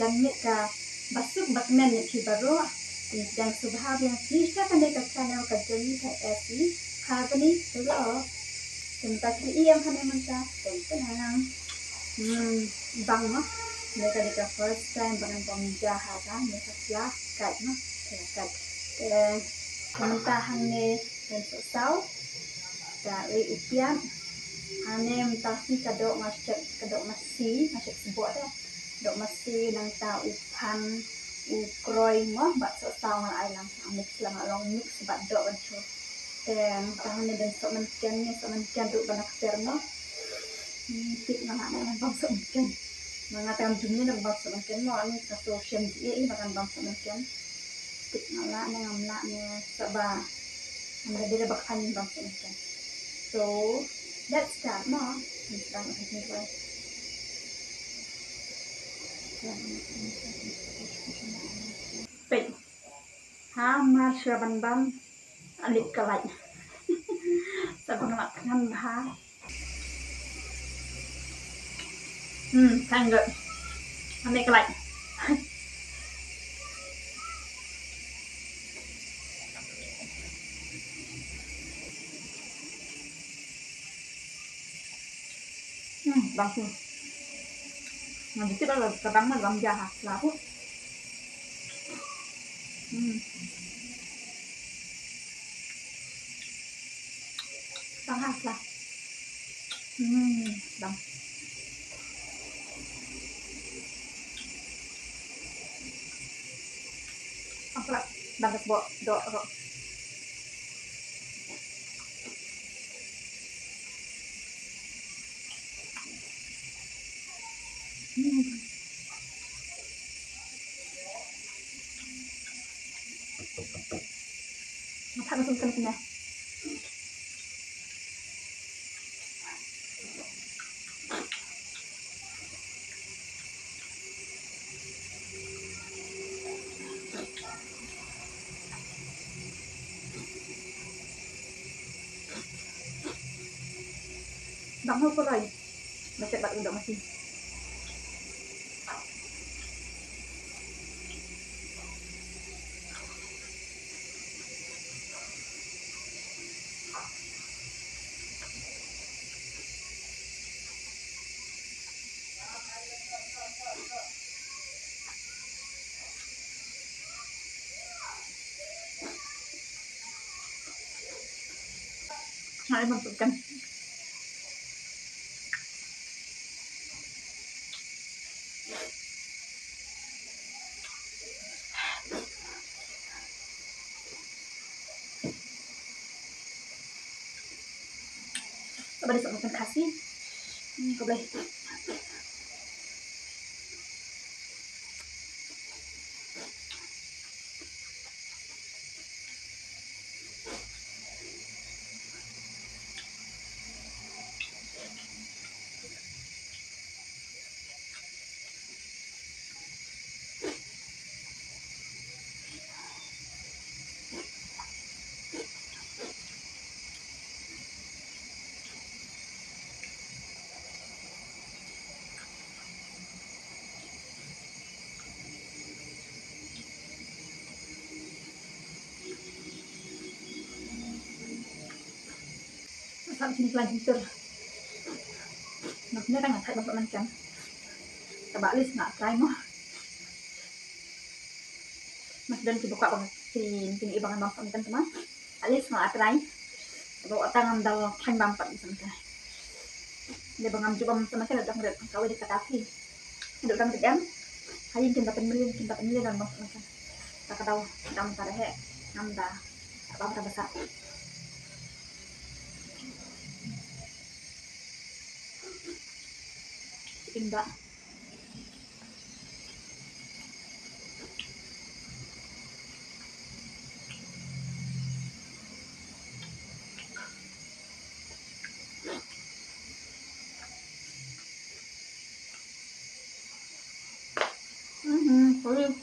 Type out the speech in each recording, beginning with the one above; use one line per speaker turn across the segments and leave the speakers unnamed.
Ganit ka basuk bakmen ni baru dan subhab yang kisah kan dekat channel kajari ka esi habani lo tempat ni yang kan menta tenang bang no mereka dekat first time bang jahat kan mereka ya kat no kat mentahan ni dan sesau dari upian ane mentasi kadok masih sebuah dah dok masih nang ta upan ukroy mo bak so tao nga ay lang mix lang along mix bak dok bantu dan tahan ni dan so mencan duk banak termo tip nga na bang so mencan mga tam jumni nang bang so mencan mo ani ka so shem di makan bang so mencan tip nga na ngamla ni saba ang dira bak kan bang so mencan so let's start mo misang ni ko Baik, hamar syaraban bang alik kalai. Sabang makan bah. Tangga. Alik kalai. Bang tu. Nanti kita kalau kadang malam jahat lah. Sangat lah. Bang. Apa? Bagus buat doa. Apa masuk ke sini? Bang mau perai. Macam bat udah masih. Mari masukkan. Coba disebutkan kasih. Kau boleh. Sampai sini selanjutnya. Maksudnya kan nggak bang mencan. Coba alis nggak try mah. Mas dan dibuka banget tinggi ibangan bang mencan teman. Alis nggak try. Bawa tangan dalam kain bampat misalnya. Dia bangam coba mencan ada ngeliat kau di katapi. Ada orang tegang. Hayin cinta penilin dan bang mencan. Tak tahu dalam tarehe nanda apa besar. Indah. Boleh.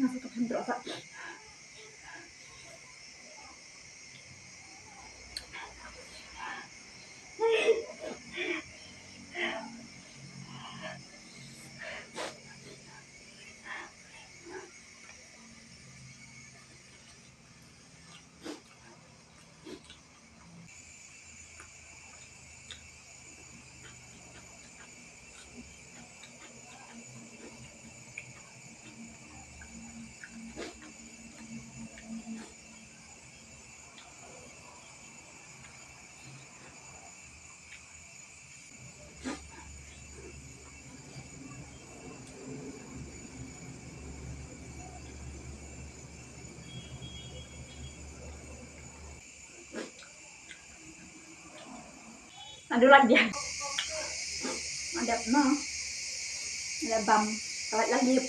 masuk ke dalam rasa. Ada lagi. Ada bam, tawat lagi.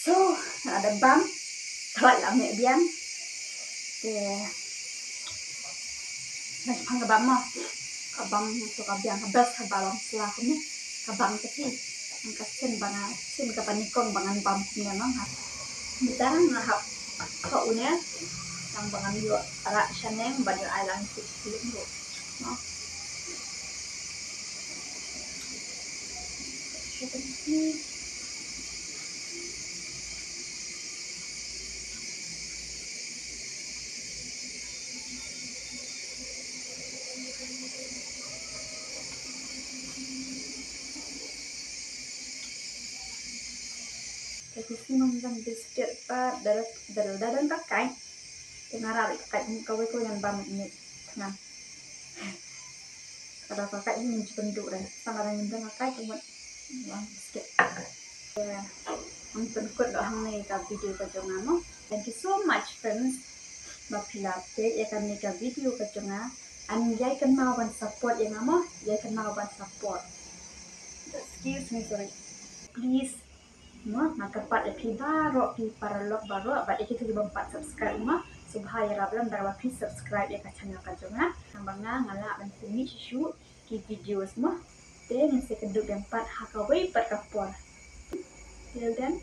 So, ada bam, tawat lah mek biam. Macam kabam mah, kabam tu kabiang kabas kabalam selah kami, kabam tapi angkat sen kapanikon bangan bam punya nang. Kita ngahap kau unya, yang bangan juga arak shaneng banyak island kecil tu, no. Kasi sinumdang biscuit pa dadan kakay. Tingarari kakay kaway ko yan bam ini tengah. Kada kakay ini pendu dah. Sangaran yung kakay cuma biscuit. Ang penkut doang nih ka video ka jonga mo. Thank you so much friends. Mapilate ya kan nih ka video ka jonga. An yay kan mawan support ya mo. Yay kan mawan support. Excuse me, sorry. Please nakapat pi baro pi paralog baro but ikit juga 4 subscribe subhaya rablan darwa please subscribe ya ka channel ka jonga nambanga ngala ban kumi shu ki video semua then yang sekeduk yang 4 hakaway perkapor. Till then,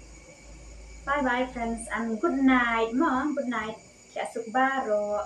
bye bye friends and good night good night. Kiasuk baro.